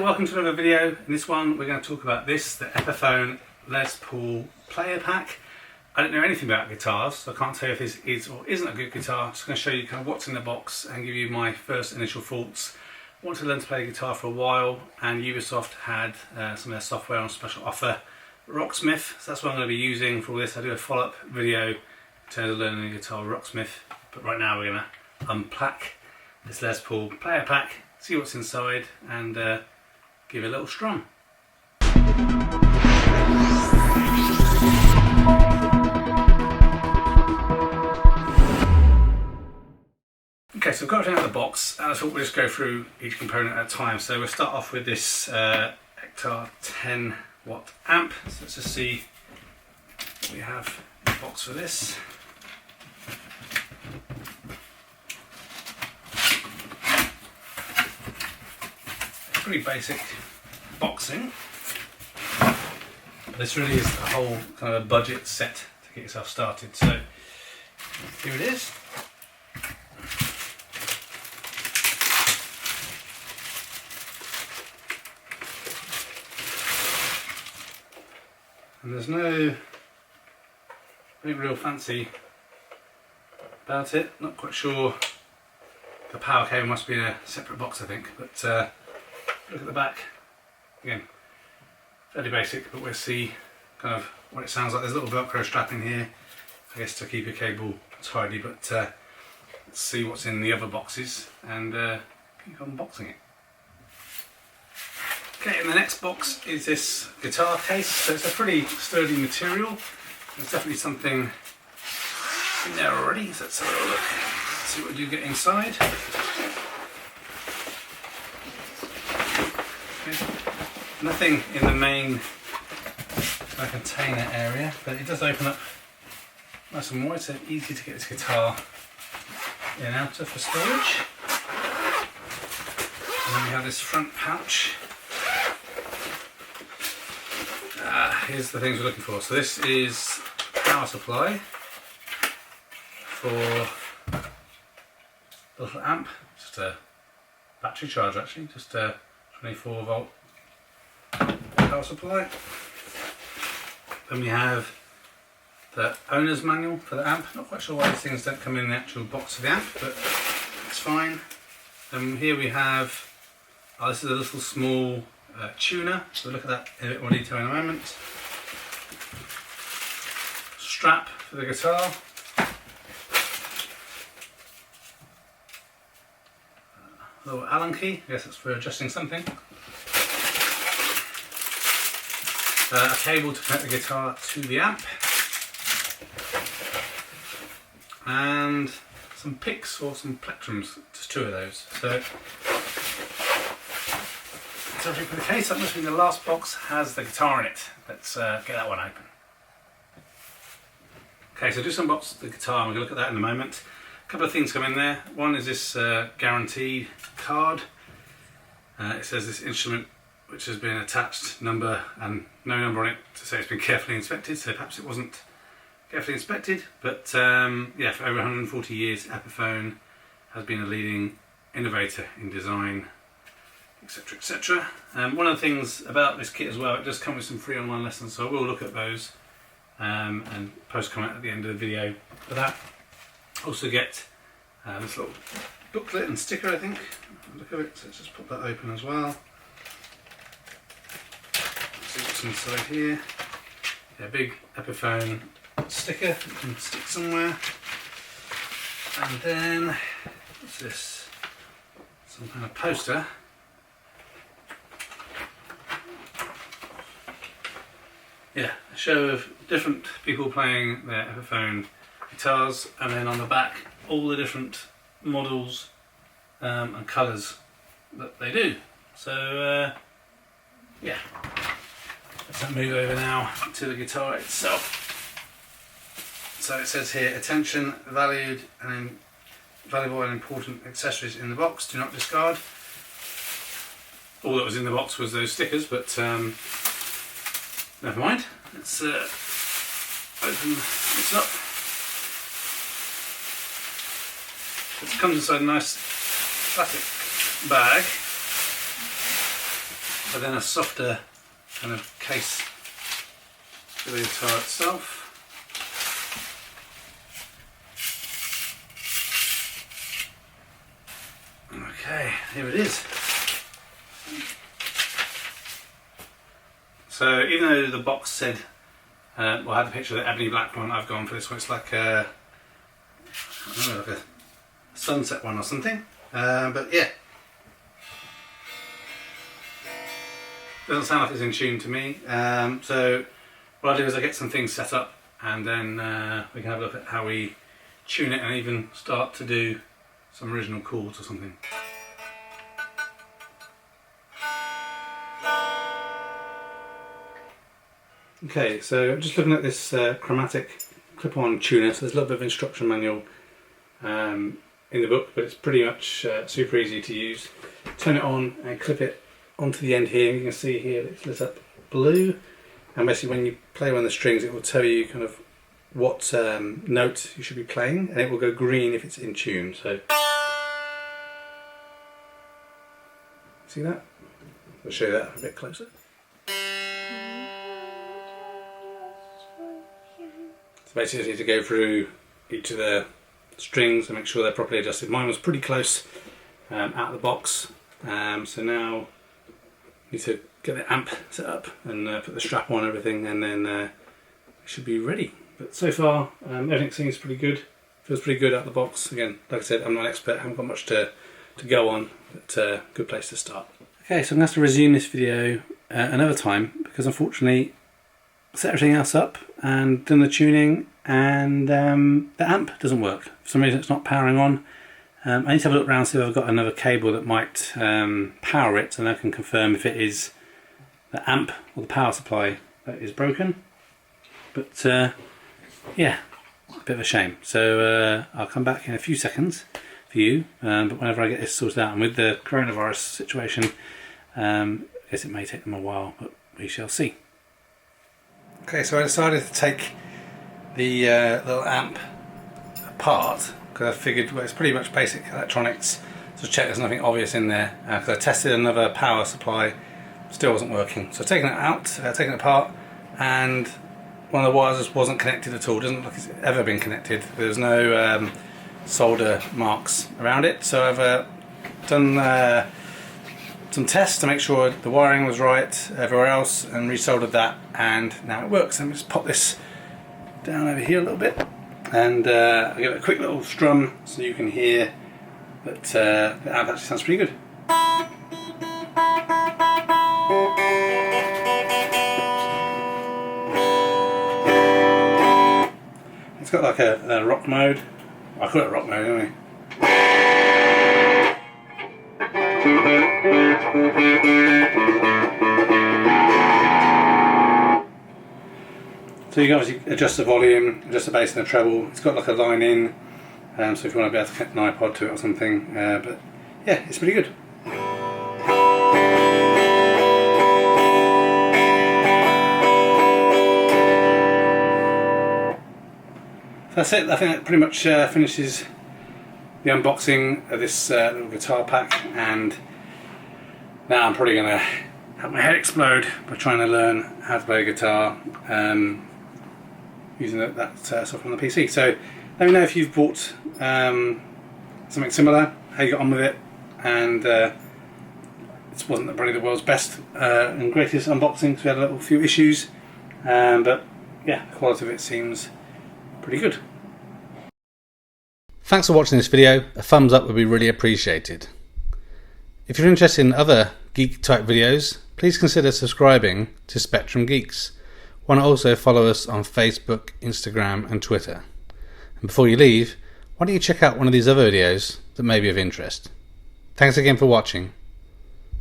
welcome to another video. In this one we're going to talk about the Epiphone Les Paul player pack. I don't know anything about guitars, so I can't tell you if this is or isn't a good guitar. I'm just going to show you kind of what's in the box and give you my first initial thoughts. I wanted to learn to play guitar for a while, and Ubisoft had some of their software on special offer, Rocksmith, so that's what I'm going to be using for all this. I do a follow-up video in terms of learning the guitar with Rocksmith, but right now we're going to unpack this Les Paul player pack, see what's inside, and give it a little strum. Okay, so I've got everything out of the box, and I thought we'll just go through each component at a time. So we'll start off with this Hector 10 watt amp. So let's just see what we have in the box for this. Pretty basic boxing. This really is a whole kind of a budget set to get yourself started. So here it is. And there's nothing real fancy about it. Not quite sure. The power cable must be in a separate box, I think. But look at the back. Again, fairly basic, but we'll see kind of what it sounds like. There's a little Velcro strap in here, I guess, to keep your cable tidy. But let's see what's in the other boxes and keep unboxing it. Okay, and the next box is this guitar case. So it's a pretty sturdy material. There's definitely something in there already. So let's have a little look, see what we do get inside. Okay. Nothing in the main container area, but it does open up nice and wide, so easy to get this guitar in and out of for storage. And then we have this front pouch. Here's the things we're looking for. So this is power supply for the little amp, just a battery charger actually, just a 24 volt power supply. Then we have the owner's manual for the amp. Not quite sure why these things don't come in the actual box of the amp, but it's fine. And here we have, this is a little small tuner, so we'll look at that in a bit more detail in a moment. Strap for the guitar. A little Allen key, I guess that's for adjusting something. A cable to connect the guitar to the amp. And some picks or some plectrums, just two of those. So that's everything for the case. That must be the last box has the guitar in it. Let's get that one open. Okay, so just unbox the guitar, and we're going to look at that in a moment. A couple of things come in there. One is this guaranteed card. It says this instrument, which has been attached, number and no number on it to say it's been carefully inspected, so perhaps it wasn't carefully inspected, but yeah, for over 140 years Epiphone has been a leading innovator in design, etc, etc. One of the things about this kit as well, it does come with some free online lessons, so I will look at those and post comment at the end of the video for that. Also get this little booklet and sticker, I think. Look at it, so let's just pop that open as well. See what's inside here. Yeah, big Epiphone sticker you can stick somewhere. And then, what's this? Some kind of poster. Yeah, a show of different people playing their Epiphone guitars, and then on the back all the different models and colours that they do. So yeah, let's move over now to the guitar itself. So it says here, attention, valuable and important accessories in the box, do not discard. All that was in the box was those stickers, but never mind. Let's open this up. It comes inside a nice plastic bag. but then a softer kind of case for the guitar itself. Okay, here it is. So even though the box said, well, I had a picture of the ebony black one, I've gone for this one. It's like a, I don't know, like a sunset one or something. But yeah, doesn't sound like it's in tune to me. So what I'll do is I'll get some things set up, and then we can have a look at how we tune it and even start to do some original chords or something. Okay, so just looking at this chromatic clip-on tuner, so there's a little bit of instruction manual in the book, but it's pretty much super easy to use. Turn it on and clip it onto the end here. You can see here it's lit up blue, and basically when you play on the strings it will tell you kind of what note you should be playing, and it will go green if it's in tune. So see that? I'll show you that a bit closer. So basically you need to go through each of the strings and make sure they're properly adjusted. Mine was pretty close out of the box, so now you need to get the amp set up and put the strap on and everything, and then it should be ready. But so far everything seems pretty good, feels pretty good out of the box. Again, like I said, I'm not an expert, I haven't got much to go on, but good place to start. Okay, so I'm going to have to resume this video another time, because unfortunately set everything else up and done the tuning, and the amp doesn't work. For some reason it's not powering on. I need to have a look around, see if I've got another cable that might power it, and I can confirm if it is the amp or the power supply that is broken. But yeah, a bit of a shame. So I'll come back in a few seconds for you, but whenever I get this sorted out, and with the coronavirus situation, I guess it may take them a while, but we shall see. Okay, so I decided to take the little amp apart, because I figured, well, it's pretty much basic electronics, so check there's nothing obvious in there, because I tested another power supply, still wasn't working. So I've taken it out, taken it apart, and one of the wires just wasn't connected at all. It doesn't look like it's ever been connected. There's no solder marks around it, so I've done some tests to make sure the wiring was right everywhere else, and resoldered that, and now it works. Let me just pop this down over here a little bit, and I'll give it a quick little strum so you can hear that the amp actually sounds pretty good. It's got like a rock mode. I call it a rock mode anyway. So you can obviously adjust the volume, adjust the bass and the treble. It's got like a line in, so if you want to be able to connect an iPod to it or something. But yeah, it's pretty good. So that's it. I think that pretty much finishes the unboxing of this little guitar pack, and now I'm probably going to have my head explode by trying to learn how to play a guitar using that software on the PC. So let me know if you've bought something similar, how you got on with it, and it wasn't probably the world's best and greatest unboxing, because we had a few issues, but yeah, the quality of it seems pretty good. Thanks for watching this video. A thumbs up would be really appreciated. If you're interested in other geek type videos, please consider subscribing to Spectrum Geeks. Why not also follow us on Facebook, Instagram and Twitter. And before you leave, why don't you check out one of these other videos that may be of interest. Thanks again for watching.